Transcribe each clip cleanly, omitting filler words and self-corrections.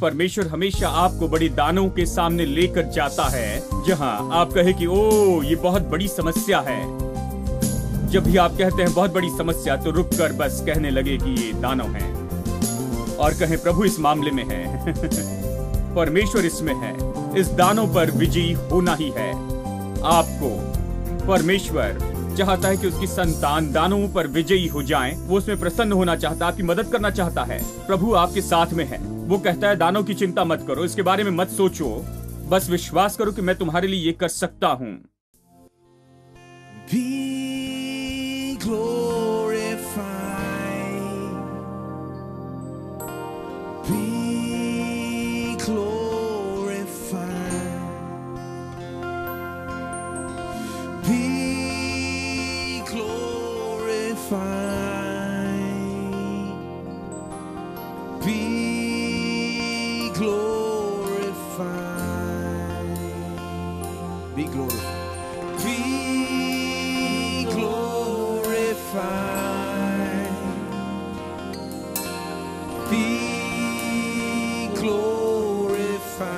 परमेश्वर हमेशा आपको बड़ी दानों के सामने लेकर जाता है, जहां आप कहे कि ओ ये बहुत बड़ी समस्या है। जब भी आप कहते हैं बहुत बड़ी समस्या, तो रुक कर बस कहने लगे कि ये दानव है, और कहें प्रभु इस मामले में है। परमेश्वर इसमें है। इस दानों पर विजयी होना ही है आपको। परमेश्वर चाहता है कि उसकी संतान दानों पर विजयी हो जाएं। वो उसमें प्रसन्न होना चाहता है, आपकी मदद करना चाहता है। प्रभु आपके साथ में है। वो कहता है दानों की चिंता मत करो, इसके बारे में मत सोचो, बस विश्वास करो कि मैं तुम्हारे लिए ये कर सकता हूं। Be glorified. Be glorified. Be glorified. Be glorified. Be glorified. Be glorified. Be glorified.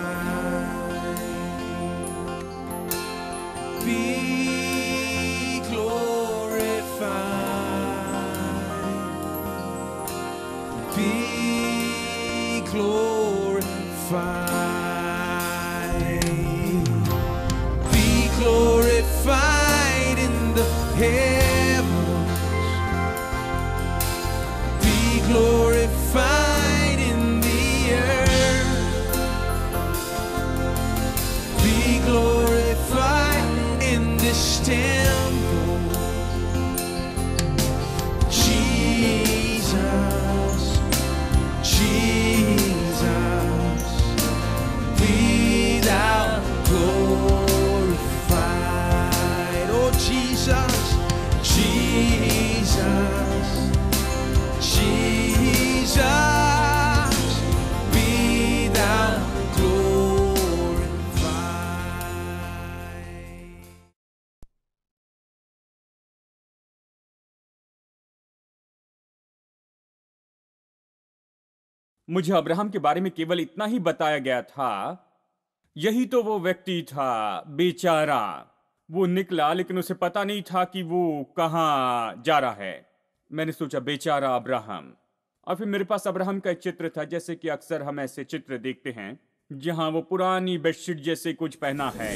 Be glorified. Be glorified. Be glorified in the heavens. Be glorified in the earth. Be glorified in this temple. Jesus, Jesus, be thou glorified. Oh Jesus, Jesus, Jesus, be thou glorified. मुझे Abraham के बारे में केवल इतना ही बताया गया था। यही तो वो व्यक्ति था, बेचारा। वो निकला, लेकिन उसे पता नहीं था कि वो कहाँ जा रहा है। मैंने सोचा बेचारा अब्राहम। और फिर मेरे पास अब्राहम का एक चित्र था, जैसे कि अक्सर हम ऐसे चित्र देखते हैं जहां वो पुरानी बेडशीट जैसे कुछ पहना है।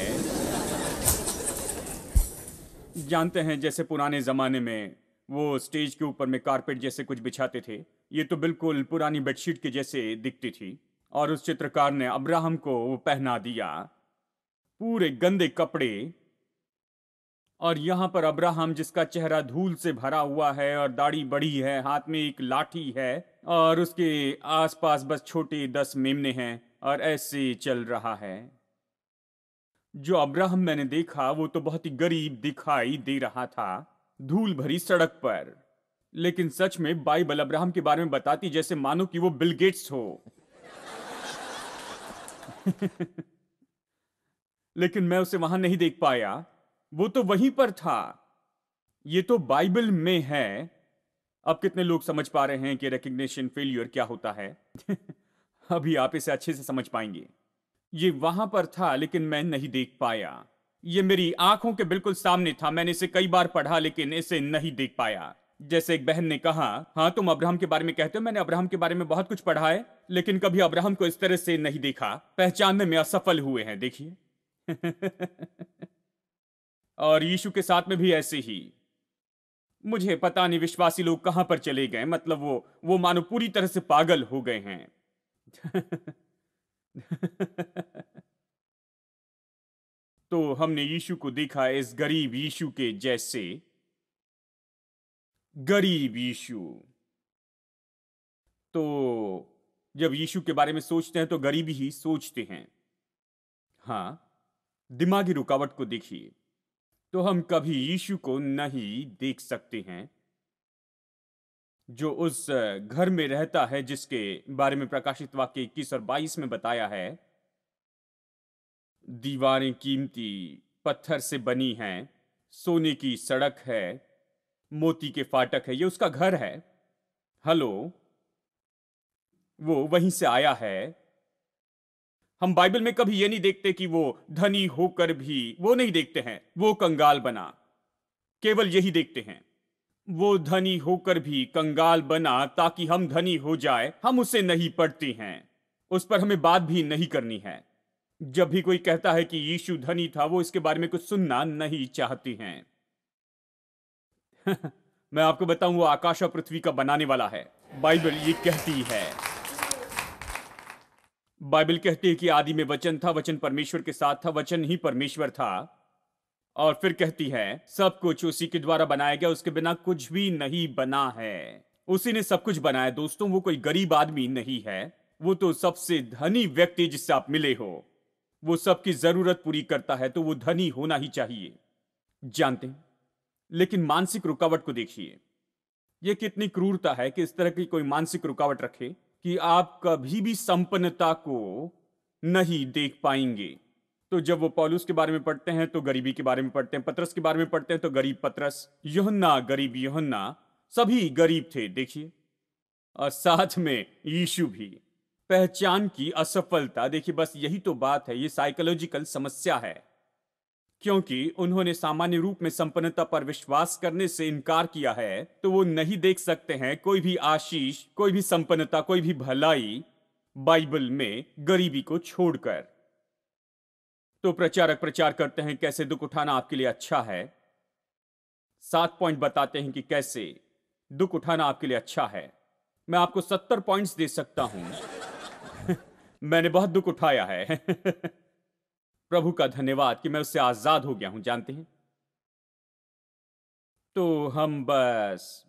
जानते हैं, जैसे पुराने जमाने में वो स्टेज के ऊपर में कारपेट जैसे कुछ बिछाते थे। ये तो बिल्कुल पुरानी बेडशीट के जैसे दिखती थी। और उस चित्रकार ने अब्राहम को वो पहना दिया, पूरे गंदे कपड़े। और यहां पर अब्राहम, जिसका चेहरा धूल से भरा हुआ है और दाढ़ी बड़ी है, हाथ में एक लाठी है, और उसके आसपास बस छोटे 10 मेमने हैं, और ऐसे चल रहा है। जो अब्राहम मैंने देखा वो तो बहुत ही गरीब दिखाई दे रहा था, धूल भरी सड़क पर। लेकिन सच में बाइबल अब्राहम के बारे में बताती जैसे मानो कि वो बिल गेट्स हो। लेकिन मैं उसे वहां नहीं देख पाया। वो तो वहीं पर था। ये तो बाइबल में है। अब कितने लोग समझ पा रहे हैं कि रिकग्निशन फेलियर क्या होता है? अभी आप इसे अच्छे से समझ पाएंगे। ये वहां पर था, लेकिन मैं नहीं देख पाया। ये मेरी आंखों के बिल्कुल सामने था। मैंने इसे कई बार पढ़ा, लेकिन इसे नहीं देख पाया। जैसे एक बहन ने कहा, हाँ तुम अब्राहम के बारे में कहते हो, मैंने अब्राहम के बारे में बहुत कुछ पढ़ा है, लेकिन कभी अब्राहम को इस तरह से नहीं देखा। पहचानने में असफल हुए हैं, देखिए। और यीशु के साथ में भी ऐसे ही। मुझे पता नहीं विश्वासी लोग कहां पर चले गए। मतलब वो मानो पूरी तरह से पागल हो गए हैं। तो हमने यीशु को देखा इस गरीब यीशु के जैसे। गरीब यीशु। तो जब यीशु के बारे में सोचते हैं तो गरीबी ही सोचते हैं। हां, दिमागी रुकावट को देखिए, तो हम कभी यीशु को नहीं देख सकते हैं, जो उस घर में रहता है जिसके बारे में प्रकाशित वाक्य 21 और 22 में बताया है। दीवारें कीमती पत्थर से बनी हैं, सोने की सड़क है, मोती के फाटक है। ये उसका घर है। हेलो, वो वहीं से आया है। हम बाइबल में कभी ये नहीं देखते कि वो धनी होकर भी, वो नहीं देखते हैं वो कंगाल बना। केवल यही देखते हैं वो धनी होकर भी कंगाल बना ताकि हम धनी हो जाए। हम उसे नहीं पढ़ते हैं, उस पर हमें बात भी नहीं करनी है। जब भी कोई कहता है कि यीशु धनी था, वो इसके बारे में कुछ सुनना नहीं चाहती हैं। मैं आपको बताऊं, वो आकाश और पृथ्वी का बनाने वाला है। बाइबल ये कहती है, बाइबल कहती है कि आदि में वचन था, वचन परमेश्वर के साथ था, वचन ही परमेश्वर था। और फिर कहती है सब कुछ उसी के द्वारा बनाया गया, उसके बिना कुछ भी नहीं बना है। उसी ने सब कुछ बनाया। दोस्तों, वो कोई गरीब आदमी नहीं है, वो तो सबसे धनी व्यक्ति जिससे आप मिले हो। वो सबकी जरूरत पूरी करता है, तो वो धनी होना ही चाहिए, जानते हैं। लेकिन मानसिक रुकावट को देखिए, यह कितनी क्रूरता है कि इस तरह की कोई मानसिक रुकावट रखे कि आप कभी भी संपन्नता को नहीं देख पाएंगे। तो जब वो पौलुस के बारे में पढ़ते हैं तो गरीबी के बारे में पढ़ते हैं, पतरस के बारे में पढ़ते हैं तो गरीब पतरस, यूहन्ना गरीब यूहन्ना, सभी गरीब थे, देखिए। और साथ में यीशु भी। पहचान की असफलता, देखिए बस यही तो बात है, ये साइकोलॉजिकल समस्या है, क्योंकि उन्होंने सामान्य रूप में संपन्नता पर विश्वास करने से इनकार किया है, तो वो नहीं देख सकते हैं कोई भी आशीष, कोई भी संपन्नता, कोई भी भलाई बाइबल में गरीबी को छोड़कर। तो प्रचारक प्रचार करते हैं कैसे दुख उठाना आपके लिए अच्छा है। 7 पॉइंट बताते हैं कि कैसे दुख उठाना आपके लिए अच्छा है। मैं आपको 70 पॉइंट्स दे सकता हूं। मैंने बहुत दुख उठाया है। प्रभु का धन्यवाद कि मैं उससे आजाद हो गया हूं, जानते हैं। तो हम बस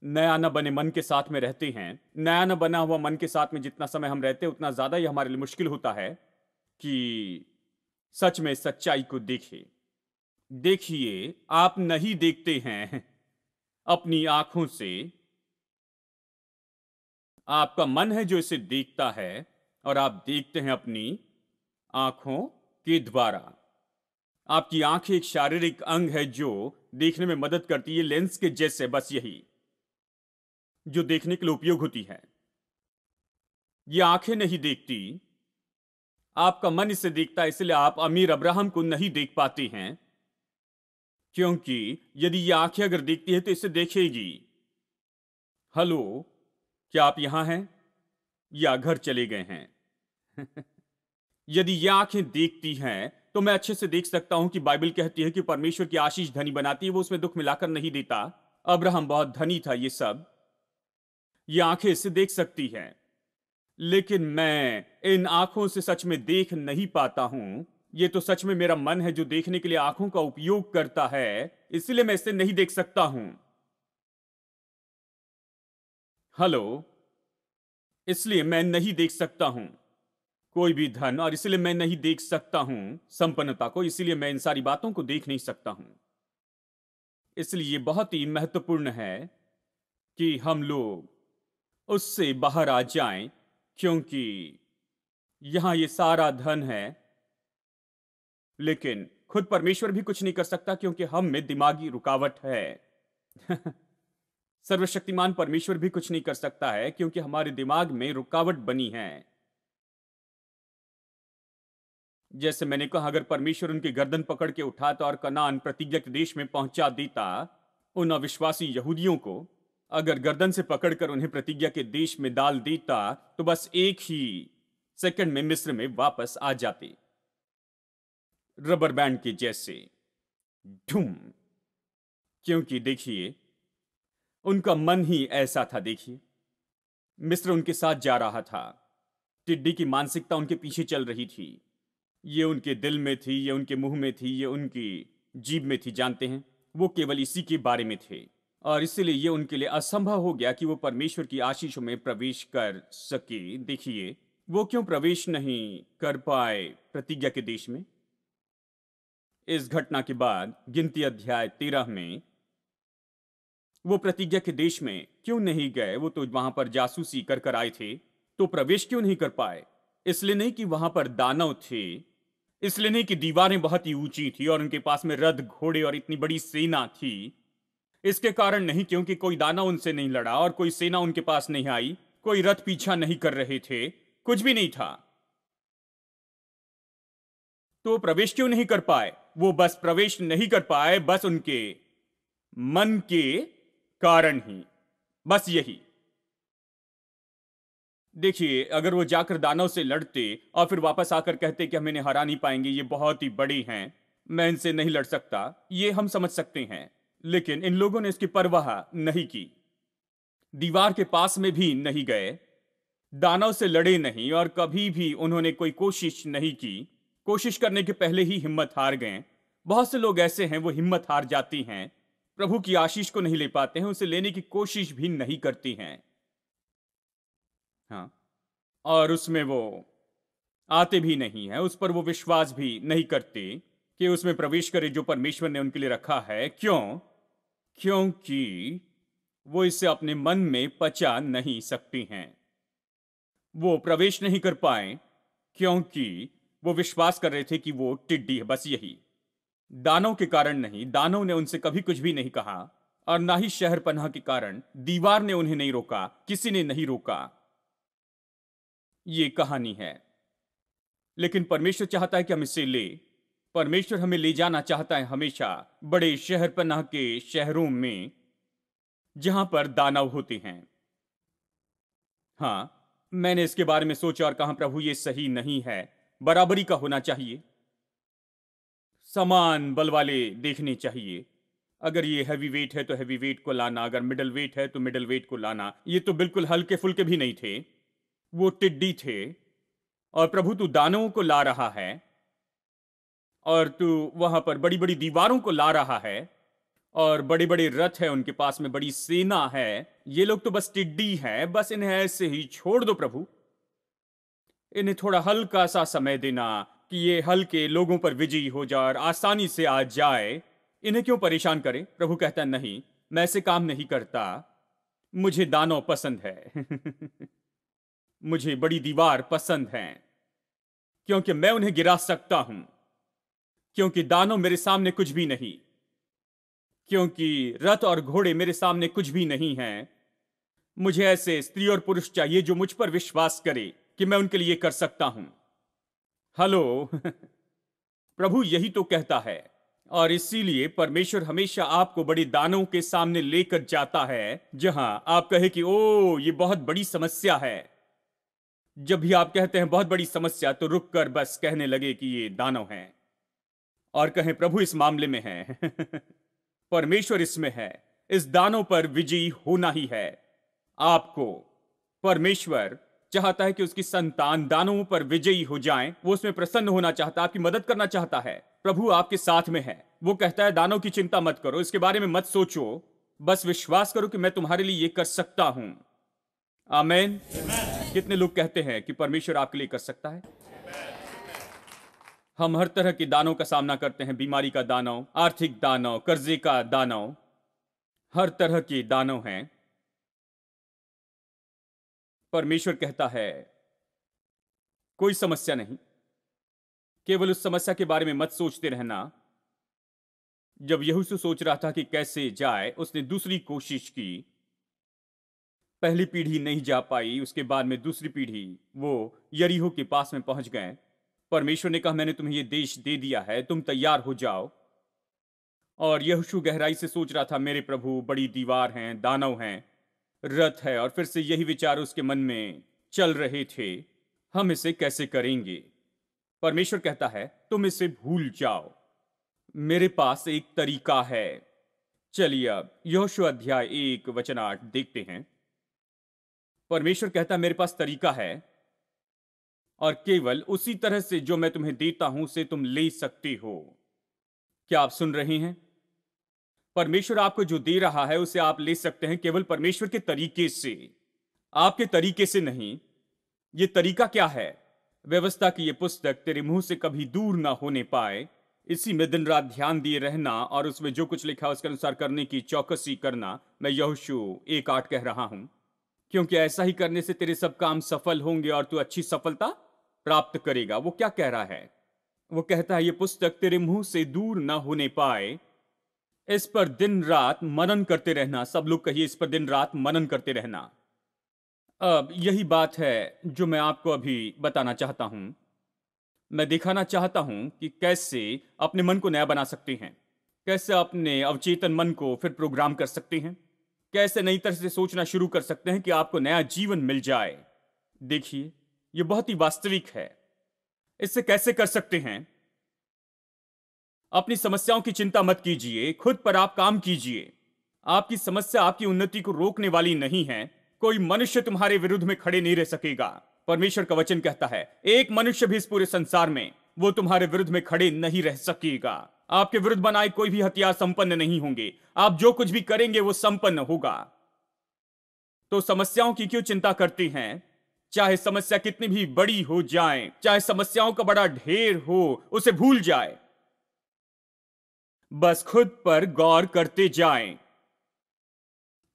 नया न बने मन के साथ में रहते हैं। नया न बना हुआ मन के साथ में जितना समय हम रहते हैं, उतना ज्यादा ही हमारे लिए मुश्किल होता है कि सच में सच्चाई को देखिए। देखिए, आप नहीं देखते हैं अपनी आंखों से, आपका मन है जो इसे देखता है, और आप देखते हैं अपनी आंखों के द्वारा। आपकी आंखें एक शारीरिक अंग है जो देखने में मदद करती है, लेंस के जैसे, बस यही जो देखने के लिए उपयोग होती है। ये आंखें नहीं देखती, आपका मन इसे देखता है। इसलिए आप अमीर अब्राहम को नहीं देख पाते हैं, क्योंकि यदि ये आंखें अगर देखती है तो इसे देखेगी। हेलो, क्या आप यहां हैं या घर चले गए हैं? यदि ये आंखें देखती हैं तो मैं अच्छे से देख सकता हूं कि बाइबल कहती है कि परमेश्वर की आशीष धनी बनाती है, वो उसमें दुख मिलाकर नहीं देता। अब्राहम बहुत धनी था, ये सब ये आंखें इससे देख सकती हैं, लेकिन मैं इन आंखों से सच में देख नहीं पाता हूं। ये तो सच में मेरा मन है जो देखने के लिए आंखों का उपयोग करता है, इसलिए मैं इसे नहीं देख सकता हूं। हेलो, इसलिए मैं नहीं देख सकता हूं कोई भी धन, और इसलिए मैं नहीं देख सकता हूं संपन्नता को, इसलिए मैं इन सारी बातों को देख नहीं सकता हूं। इसलिए ये बहुत ही महत्वपूर्ण है कि हम लोग उससे बाहर आ जाएं, क्योंकि यहां ये सारा धन है, लेकिन खुद परमेश्वर भी कुछ नहीं कर सकता, क्योंकि हम में दिमागी रुकावट है। सर्वशक्तिमान परमेश्वर भी कुछ नहीं कर सकता है, क्योंकि हमारे दिमाग में रुकावट बनी है। जैसे मैंने कहा, अगर परमेश्वर उनकी गर्दन पकड़ के उठाता और कनान प्रतिज्ञा के देश में पहुंचा देता, उन अविश्वासी यहूदियों को अगर गर्दन से पकड़कर उन्हें प्रतिज्ञा के देश में डाल देता, तो बस एक ही सेकंड में मिस्र में वापस आ जाते, रबर बैंड के जैसे ढूम। क्योंकि देखिए, उनका मन ही ऐसा था। देखिए, मिस्र उनके साथ जा रहा था, टिड्डी की मानसिकता उनके पीछे चल रही थी। ये उनके दिल में थी, ये उनके मुंह में थी, ये उनकी जीभ में थी, जानते हैं। वो केवल इसी के बारे में थे, और इसलिए ये उनके लिए असंभव हो गया कि वो परमेश्वर की आशीषों में प्रवेश कर सके। देखिए, वो क्यों प्रवेश नहीं कर पाए प्रतिज्ञा के देश में? इस घटना के बाद गिनती अध्याय 13 में वो प्रतिज्ञा के देश में क्यों नहीं गए? वो तो वहां पर जासूसी कर कर आए थे, तो प्रवेश क्यों नहीं कर पाए? इसलिए नहीं कि वहां पर दानव थे, इसलिए नहीं कि दीवारें बहुत ही ऊंची थी और उनके पास में रथ, घोड़े और इतनी बड़ी सेना थी। इसके कारण नहीं, क्योंकि कोई दानव उनसे नहीं लड़ा और कोई सेना उनके पास नहीं आई, कोई रथ पीछा नहीं कर रहे थे, कुछ भी नहीं था। तो वो प्रवेश क्यों नहीं कर पाए? वो बस प्रवेश नहीं कर पाए, बस उनके मन के कारण ही, बस यही। देखिए, अगर वो जाकर दानव से लड़ते और फिर वापस आकर कहते कि हम इन्हें हरा नहीं पाएंगे, ये बहुत ही बड़ी हैं, मैं इनसे नहीं लड़ सकता, ये हम समझ सकते हैं। लेकिन इन लोगों ने इसकी परवाह नहीं की, दीवार के पास में भी नहीं गए, दानव से लड़े नहीं और कभी भी उन्होंने कोई कोशिश नहीं की। कोशिश करने के पहले ही हिम्मत हार गए। बहुत से लोग ऐसे हैं, वो हिम्मत हार जाती हैं, प्रभु की आशीष को नहीं ले पाते हैं, उसे लेने की कोशिश भी नहीं करती हैं। हाँ, और उसमें वो आते भी नहीं है, उस पर वो विश्वास भी नहीं करते कि उसमें प्रवेश करे जो परमेश्वर ने उनके लिए रखा है। क्यों? क्योंकि वो इसे अपने मन में पचा नहीं सकती हैं। वो प्रवेश नहीं कर पाए क्योंकि वो विश्वास कर रहे थे कि वो टिड्डी है, बस यही। दानव के कारण नहीं, दानव ने उनसे कभी कुछ भी नहीं कहा, और ना ही शहर पनाह के कारण दीवार ने उन्हें नहीं रोका, किसी ने नहीं रोका। ये कहानी है। लेकिन परमेश्वर चाहता है कि हम इसे ले। परमेश्वर हमें ले जाना चाहता है हमेशा बड़े शहर पनाह के शहरों में जहां पर दानव होते हैं। हाँ, मैंने इसके बारे में सोचा और कहा, प्रभु ये सही नहीं है, बराबरी का होना चाहिए, समान बल वाले देखने चाहिए। अगर ये हैवी वेट है तो हैवी वेट को लाना, अगर मिडल वेट है तो मिडल वेट को लाना। ये तो बिल्कुल हल्के फुल्के भी नहीं थे, वो टिड्डी थे। और प्रभु तू दानवों को ला रहा है और तू वहां पर बड़ी बड़ी दीवारों को ला रहा है और बड़े बड़े रथ है, उनके पास में बड़ी सेना है। ये लोग तो बस टिड्डी हैं, बस इन्हें ऐसे ही छोड़ दो प्रभु। इन्हें थोड़ा हल्का सा समय देना कि ये हल्के लोगों पर विजयी हो जाए और आसानी से आ जाए। इन्हें क्यों परेशान करे? प्रभु कहता है नहीं, मैं ऐसे काम नहीं करता, मुझे दानव पसंद है। मुझे बड़ी दीवार पसंद है क्योंकि मैं उन्हें गिरा सकता हूं, क्योंकि दानव मेरे सामने कुछ भी नहीं, क्योंकि रथ और घोड़े मेरे सामने कुछ भी नहीं हैं। मुझे ऐसे स्त्री और पुरुष चाहिए जो मुझ पर विश्वास करे कि मैं उनके लिए कर सकता हूं। हेलो। प्रभु यही तो कहता है, और इसीलिए परमेश्वर हमेशा आपको बड़े दानों के सामने लेकर जाता है जहां आप कहे कि ओ ये बहुत बड़ी समस्या है। जब भी आप कहते हैं बहुत बड़ी समस्या, तो रुक कर बस कहने लगे कि ये दानव हैं और कहें प्रभु इस मामले में है। परमेश्वर इसमें है, इस दानव पर विजयी होना ही है आपको। परमेश्वर चाहता है कि उसकी संतान दानवों पर विजयी हो जाएं, वो उसमें प्रसन्न होना चाहता है, आपकी मदद करना चाहता है। प्रभु आपके साथ में है, वो कहता है दानव की चिंता मत करो, इसके बारे में मत सोचो, बस विश्वास करो कि मैं तुम्हारे लिए ये कर सकता हूं। आमीन। कितने लोग कहते हैं कि परमेश्वर आपके लिए कर सकता है? हम हर तरह के दानों का सामना करते हैं, बीमारी का दानव, आर्थिक दानव, कर्जे का दानव, हर तरह के दानव हैं। परमेश्वर कहता है कोई समस्या नहीं, केवल उस समस्या के बारे में मत सोचते रहना। जब यहोशू सोच रहा था कि कैसे जाए, उसने दूसरी कोशिश की। पहली पीढ़ी नहीं जा पाई, उसके बाद में दूसरी पीढ़ी वो यरीहो के पास में पहुंच गए। परमेश्वर ने कहा मैंने तुम्हें ये देश दे दिया है, तुम तैयार हो जाओ। और यहोशू गहराई से सोच रहा था मेरे प्रभु बड़ी दीवार हैं, दानव हैं, रथ है, और फिर से यही विचार उसके मन में चल रहे थे, हम इसे कैसे करेंगे। परमेश्वर कहता है तुम इसे भूल जाओ, मेरे पास एक तरीका है। चलिए अब यहोशू अध्याय 1 वचन 8 देखते हैं। परमेश्वर कहता है मेरे पास तरीका है, और केवल उसी तरह से जो मैं तुम्हें देता हूं उसे तुम ले सकते हो। क्या आप सुन रहे हैं? परमेश्वर आपको जो दे रहा है उसे आप ले सकते हैं, केवल परमेश्वर के तरीके से, आपके तरीके से नहीं। ये तरीका क्या है? व्यवस्था की ये पुस्तक तेरे मुंह से कभी दूर ना होने पाए, इसी में दिन रात ध्यान दिए रहना और उसमें जो कुछ लिखा उसके अनुसार करने की चौकसी करना। मैं यहोशू 1:8 कह रहा हूं, क्योंकि ऐसा ही करने से तेरे सब काम सफल होंगे और तू अच्छी सफलता प्राप्त करेगा। वो क्या कह रहा है? वो कहता है ये पुस्तक तेरे मुंह से दूर ना होने पाए, इस पर दिन रात मनन करते रहना। सब लोग कहिए इस पर दिन रात मनन करते रहना। अब यही बात है जो मैं आपको अभी बताना चाहता हूं। मैं दिखाना चाहता हूं कि कैसे अपने मन को नया बना सकते हैं, कैसे अपने अवचेतन मन को फिर प्रोग्राम कर सकते हैं, कैसे नई तरह से सोचना शुरू कर सकते हैं कि आपको नया जीवन मिल जाए। देखिए, ये बहुत ही वास्तविक है। इससे कैसे कर सकते हैं? अपनी समस्याओं की चिंता मत कीजिए, खुद पर आप काम कीजिए। आपकी समस्या आपकी उन्नति को रोकने वाली नहीं है। कोई मनुष्य तुम्हारे विरुद्ध में खड़े नहीं रह सकेगा। परमेश्वर का वचन कहता है, एक मनुष्य भी इस पूरे संसार में वो तुम्हारे विरुद्ध में खड़े नहीं रह सकेगा। आपके विरुद्ध बनाए कोई भी हथियार संपन्न नहीं होंगे। आप जो कुछ भी करेंगे वो संपन्न होगा। तो समस्याओं की क्यों चिंता करते हैं? चाहे समस्या कितनी भी बड़ी हो जाए, चाहे समस्याओं का बड़ा ढेर हो, उसे भूल जाए। बस खुद पर गौर करते जाएं।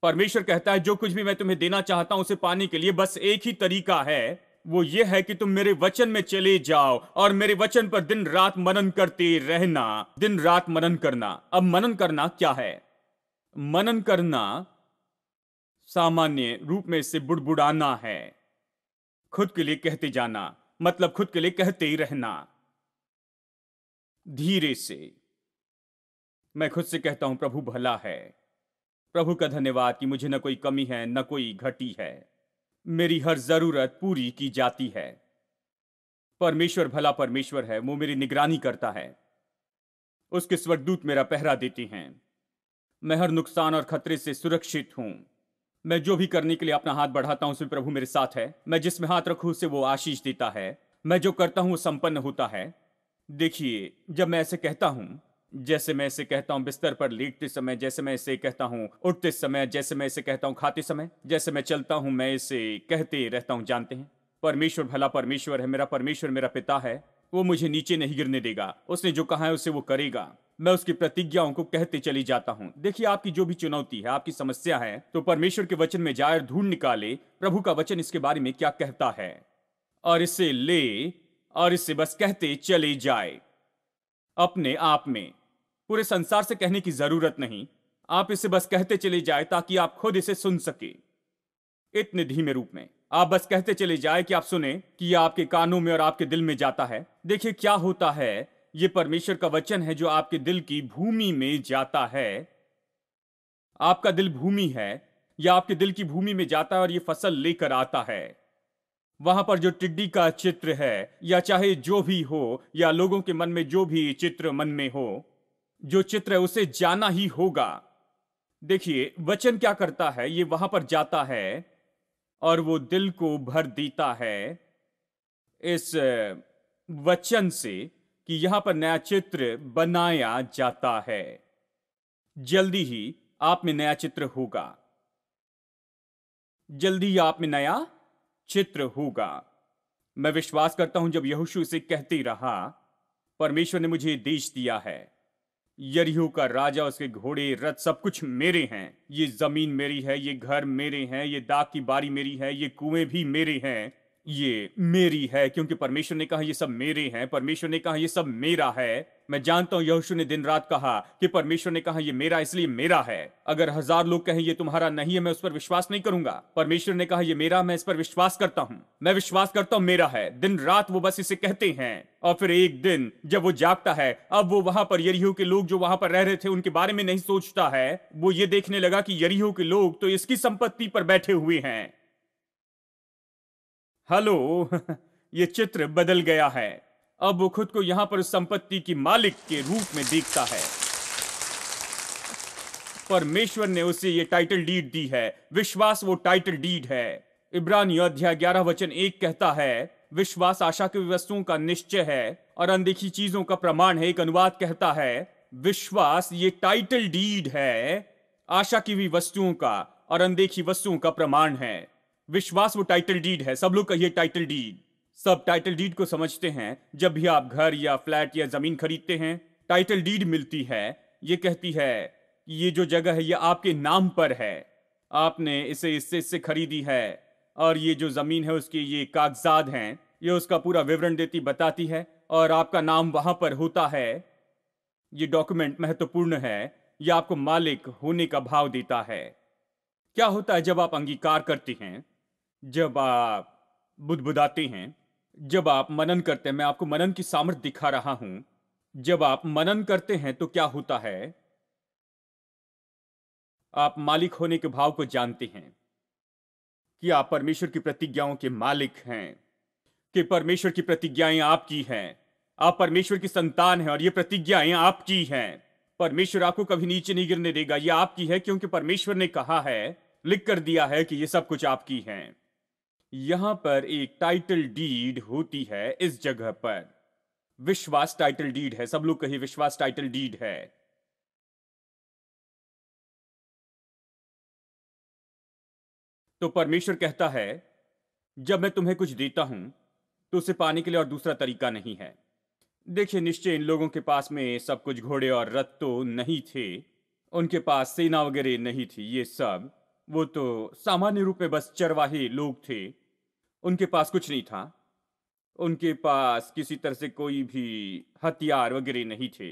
परमेश्वर कहता है, जो कुछ भी मैं तुम्हें देना चाहता हूं उसे पाने के लिए बस एक ही तरीका है, वो ये है कि तुम मेरे वचन में चले जाओ और मेरे वचन पर दिन रात मनन करते रहना। दिन रात मनन करना। अब मनन करना क्या है? मनन करना सामान्य रूप में इसे बुड़बुड़ाना है। खुद के लिए कहते जाना, मतलब खुद के लिए कहते ही रहना। धीरे से मैं खुद से कहता हूं, प्रभु भला है। प्रभु का धन्यवाद कि मुझे न कोई कमी है न कोई घटी है। मेरी हर जरूरत पूरी की जाती है। परमेश्वर भला परमेश्वर है, वो मेरी निगरानी करता है। उसके स्वर्गदूत मेरा पहरा देते हैं। मैं हर नुकसान और खतरे से सुरक्षित हूं। मैं जो भी करने के लिए अपना हाथ बढ़ाता हूं उसमें प्रभु मेरे साथ है। मैं जिसमें हाथ रखूं उसे वो आशीष देता है। मैं जो करता हूं वो संपन्न होता है। देखिए, जब मैं ऐसे कहता हूं, जैसे मैं इसे कहता हूं बिस्तर पर लेटते समय, जैसे मैं इसे कहता हूं उठते समय, जैसे मैं इसे कहता हूं खाते समय, जैसे मैं चलता हूं, मैं इसे कहते रहता हूं। जानते हैं, परमेश्वर भला परमेश्वर है। मेरा परमेश्वर मेरा पिता है। वो मुझे नीचे नहीं गिरने देगा। उसने जो कहा है उसे वो करेगा। मैं उसकी प्रतिज्ञाओं को कहते चली जाता हूं। देखिए, आपकी जो भी चुनौती है, आपकी समस्या है, तो परमेश्वर के वचन में जाए और ढूंढ निकाले प्रभु का वचन इसके बारे में क्या कहता है, और इसे ले और इसे बस कहते चले जाए अपने आप में। पूरे संसार से कहने की जरूरत नहीं। आप इसे बस कहते चले जाए ताकि आप खुद इसे सुन सके। इतने धीमे रूप में आप बस कहते चले जाए कि आप सुने कि यह आपके कानों में और आपके दिल में जाता है। देखिए क्या होता है, यह परमेश्वर का वचन है जो आपके दिल की भूमि में जाता है। आपका दिल भूमि है, या आपके दिल की भूमि में जाता है और यह फसल लेकर आता है। वहां पर जो टिड्डी का चित्र है, या चाहे जो भी हो, या लोगों के मन में जो भी चित्र मन में हो, जो चित्र है उसे जाना ही होगा। देखिए, वचन क्या करता है, ये वहां पर जाता है और वो दिल को भर देता है इस वचन से कि यहां पर नया चित्र बनाया जाता है। जल्दी ही आप में नया चित्र होगा। जल्दी ही आप में नया चित्र होगा। मैं विश्वास करता हूं, जब यहोशू इसे कहते रहा, परमेश्वर ने मुझे देश दिया है। यरीहो का राजा, उसके घोड़े, रथ, सब कुछ मेरे हैं। ये जमीन मेरी है, ये घर मेरे हैं, ये दाग की बारी मेरी है, ये कुएं भी मेरे हैं। ये मेरी है क्योंकि परमेश्वर ने कहा ये सब मेरे हैं। परमेश्वर ने कहा ये सब मेरा है। मैं जानता हूं यहोशू ने दिन रात कहा कि परमेश्वर ने कहा ये मेरा, इसलिए मेरा है। अगर 1000 लोग कहें ये तुम्हारा नहीं है, मैं उस पर विश्वास नहीं करूंगा। परमेश्वर ने कहा ये मेरा, मैं इस पर विश्वास करता हूं। मैं विश्वास करता हूं मेरा है। दिन रात वो बस इसे कहते हैं, और फिर एक दिन जब वो जागता है, अब वो वहां पर यरीहो के लोग जो वहां पर रह रहे थे उनके बारे में नहीं सोचता है। वो ये देखने लगा कि यरीहो के लोग तो इसकी संपत्ति पर बैठे हुए हैं। हेलो ये चित्र बदल गया है। अब वो खुद को यहां पर उस संपत्ति की मालिक के रूप में देखता है। परमेश्वर ने उसे ये टाइटल डीड दी है। विश्वास वो टाइटल डीड है। इब्रानियों अध्याय 11 वचन 1 कहता है, विश्वास आशा की वस्तुओं का निश्चय है और अनदेखी चीजों का प्रमाण है। एक अनुवाद कहता है, विश्वास ये टाइटल डीड है, आशा की हुई वस्तुओं का और अनदेखी वस्तुओं का प्रमाण है। विश्वास वो टाइटल डीड है। सब लोग कहिए टाइटल डीड। सब टाइटल डीड को समझते हैं। जब भी आप घर या फ्लैट या जमीन खरीदते हैं, टाइटल डीड मिलती है। ये कहती है कि ये जो जगह है ये आपके नाम पर है, आपने इसे इससे खरीदी है, और ये जो जमीन है उसके ये कागजात हैं, ये उसका पूरा विवरण देती बताती है, और आपका नाम वहां पर होता है। ये डॉक्यूमेंट महत्वपूर्ण है। यह आपको मालिक होने का भाव देता है। क्या होता है जब आप अंगीकार करते हैं, जब आप बुदबुदाते हैं, जब आप मनन करते हैं, मैं आपको मनन की सामर्थ्य दिखा रहा हूं। जब आप मनन करते हैं तो क्या होता है, आप मालिक होने के भाव को जानते हैं कि आप परमेश्वर की प्रतिज्ञाओं के मालिक हैं, कि परमेश्वर की प्रतिज्ञाएं आपकी हैं। आप परमेश्वर की संतान हैं और ये प्रतिज्ञाएं आपकी हैं। परमेश्वर आपको कभी नीचे नहीं गिरने देगा। ये आपकी है क्योंकि परमेश्वर ने कहा है, लिख कर दिया है कि ये सब कुछ आपकी है। यहां पर एक टाइटल डीड होती है। इस जगह पर विश्वास टाइटल डीड है। सब लोग कहिए, विश्वास टाइटल डीड है। तो परमेश्वर कहता है, जब मैं तुम्हें कुछ देता हूं तो उसे पाने के लिए और दूसरा तरीका नहीं है। देखिए, निश्चय इन लोगों के पास में सब कुछ घोड़े और रथ तो नहीं थे, उनके पास सेना वगैरह नहीं थी। ये सब वो तो सामान्य रूप में बस चरवाहे लोग थे। उनके पास कुछ नहीं था। उनके पास किसी तरह से कोई भी हथियार वगैरह नहीं थे।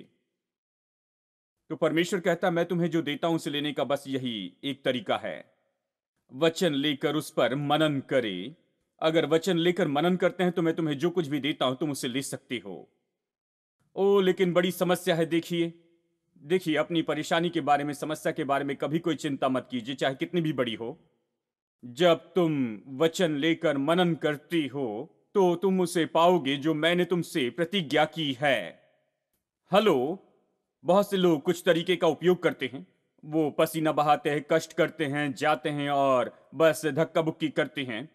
तो परमेश्वर कहता, मैं तुम्हें जो देता हूं उसे लेने का बस यही एक तरीका है, वचन लेकर उस पर मनन करे। अगर वचन लेकर मनन करते हैं तो मैं तुम्हें जो कुछ भी देता हूं तुम उसे ले सकते हो। ओ लेकिन बड़ी समस्या है। देखिए, अपनी परेशानी के बारे में, समस्या के बारे में कभी कोई चिंता मत कीजिए, चाहे कितनी भी बड़ी हो। जब तुम वचन लेकर मनन करती हो तो तुम उसे पाओगे जो मैंने तुमसे प्रतिज्ञा की है। हेलो, बहुत से लोग कुछ तरीके का उपयोग करते हैं। वो पसीना बहाते हैं, कष्ट करते हैं, जाते हैं और बस धक्का बुक्की करते हैं।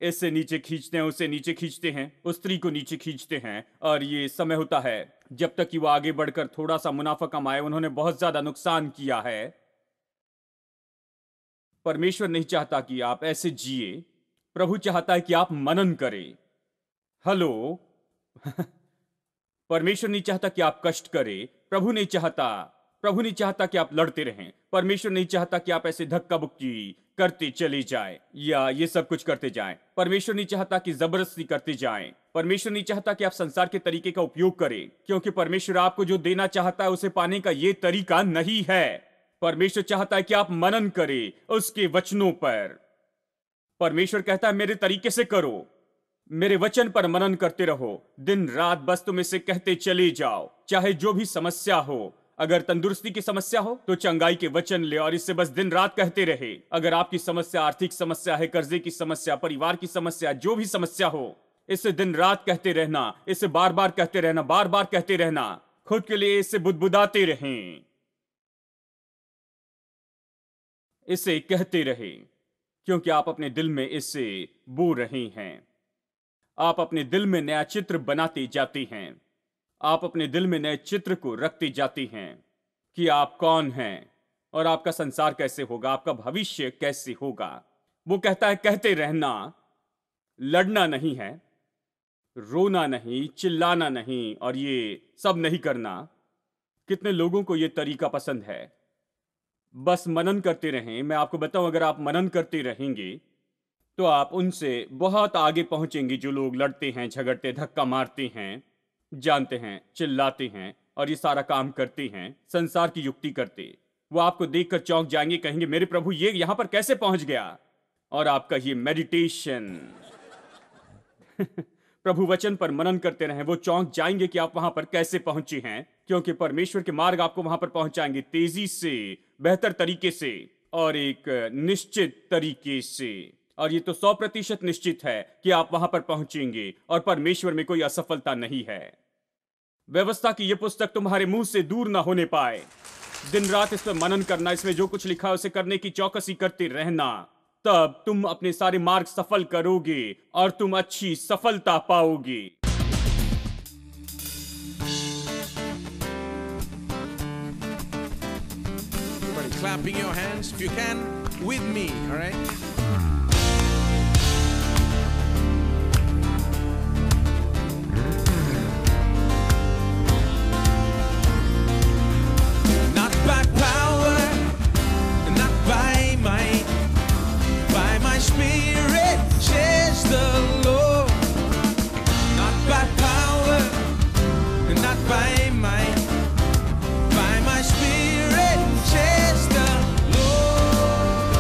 इससे नीचे खींचते हैं, उससे नीचे खींचते हैं, उस स्त्री को नीचे खींचते हैं। और ये समय होता है जब तक कि वो आगे बढ़कर थोड़ा सा मुनाफा कमाए। उन्होंने बहुत ज्यादा नुकसान किया है। परमेश्वर नहीं चाहता कि आप ऐसे जिए। प्रभु चाहता है कि आप मनन करें। हेलो, परमेश्वर नहीं चाहता कि आप कष्ट करें। प्रभु नहीं चाहता कि आप लड़ते रहें। परमेश्वर नहीं चाहता कि आप ऐसे धक्का बुक्की करते चले जाएं या ये सब कुछ करते जाएं। परमेश्वर नहीं चाहता कि जबरदस्ती करते जाएं। परमेश्वर नहीं चाहता कि आप संसार के तरीके का उपयोग करें, क्योंकि परमेश्वर आपको जो देना चाहता है उसे पाने का ये तरीका नहीं है। परमेश्वर चाहता है कि आप मनन करें उसके वचनों पर। परमेश्वर कहता है, मेरे तरीके से करो, मेरे वचन पर मनन करते रहो, दिन रात बस तुम इसे कहते चले जाओ। चाहे जो भी समस्या हो, अगर तंदुरुस्ती की समस्या हो तो चंगाई के वचन ले और इससे बस दिन रात कहते रहे। अगर आपकी समस्या आर्थिक समस्या है, कर्जे की समस्या, परिवार की समस्या, जो भी समस्या हो, इससे दिन रात कहते रहना, इसे बार बार कहते रहना, बार बार कहते रहना। खुद के लिए इसे बुदबुदाते रहें, इसे कहते रहे, क्योंकि आप अपने दिल में इससे बो रहे हैं। आप अपने दिल में नया चित्र बनाते जाते हैं। आप अपने दिल में नए चित्र को रखते जाते हैं कि आप कौन हैं और आपका संसार कैसे होगा, आपका भविष्य कैसे होगा। वो कहता है कहते रहना, लड़ना नहीं है, रोना नहीं, चिल्लाना नहीं और ये सब नहीं करना। कितने लोगों को ये तरीका पसंद है। बस मनन करते रहें। मैं आपको बताऊं, अगर आप मनन करते रहेंगे तो आप उनसे बहुत आगे पहुंचेंगे जो लोग लड़ते हैं, झगड़ते, धक्का मारते हैं, जानते हैं, चिल्लाते हैं और ये सारा काम करते हैं, संसार की युक्ति करते। वो आपको देखकर चौंक जाएंगे, कहेंगे मेरे प्रभु ये यहां पर कैसे पहुंच गया। और आपका ये मेडिटेशन प्रभु वचन पर मनन करते रहें। वो चौंक जाएंगे कि आप वहां पर कैसे पहुंचे हैं, क्योंकि परमेश्वर के मार्ग आपको वहां पर पहुंचाएंगे तेजी से, बेहतर तरीके से और एक निश्चित तरीके से। और ये तो 100% निश्चित है कि आप वहां पर पहुंचेंगे और परमेश्वर में कोई असफलता नहीं है। व्यवस्था की यह पुस्तक तुम्हारे मुंह से दूर ना होने पाए। दिन रात इस पर मनन करना, इसमें जो कुछ लिखा है उसे करने की चौकसी करते रहना, तब तुम अपने सारे मार्ग सफल करोगे और तुम अच्छी सफलता पाओगे। Everybody clapping your hands if you can with me, all right? Not by power, not by might, by my spirit, says the Lord. Not by power, not by might, by my spirit, says the Lord.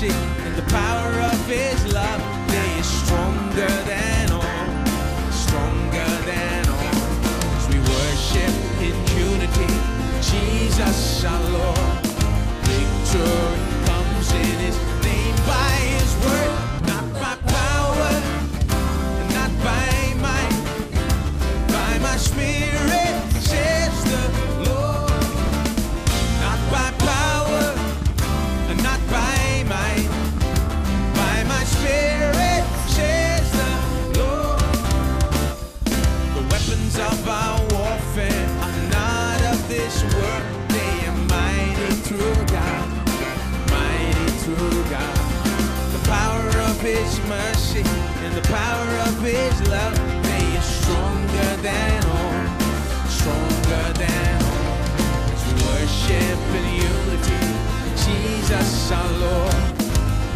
mercy and the power of His love, they is stronger than all, stronger than all. As we worship in unity, Jesus our Lord, victory comes in His name by His word, not by power, not by might, by my Spirit, says the Lord. Not by power, not by might, by my Spirit, says the Lord. The weapons of our warfare are not of this world. They are mighty through God, mighty through God. The power of His mercy and the power of His love, they are stronger than all, stronger than all. As we worship in unity, Jesus our Lord,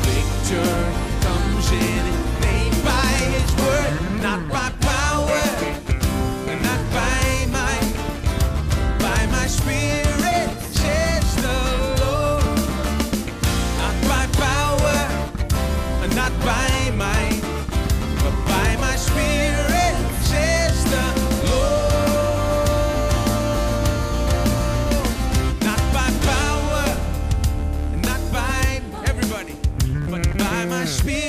victory comes in His name by His word, not by power, and not by might, by my Spirit, says the Lord. Not by power, and not by might, but by my Spirit, says the Lord. Not by power, not by everybody, but by my Spirit.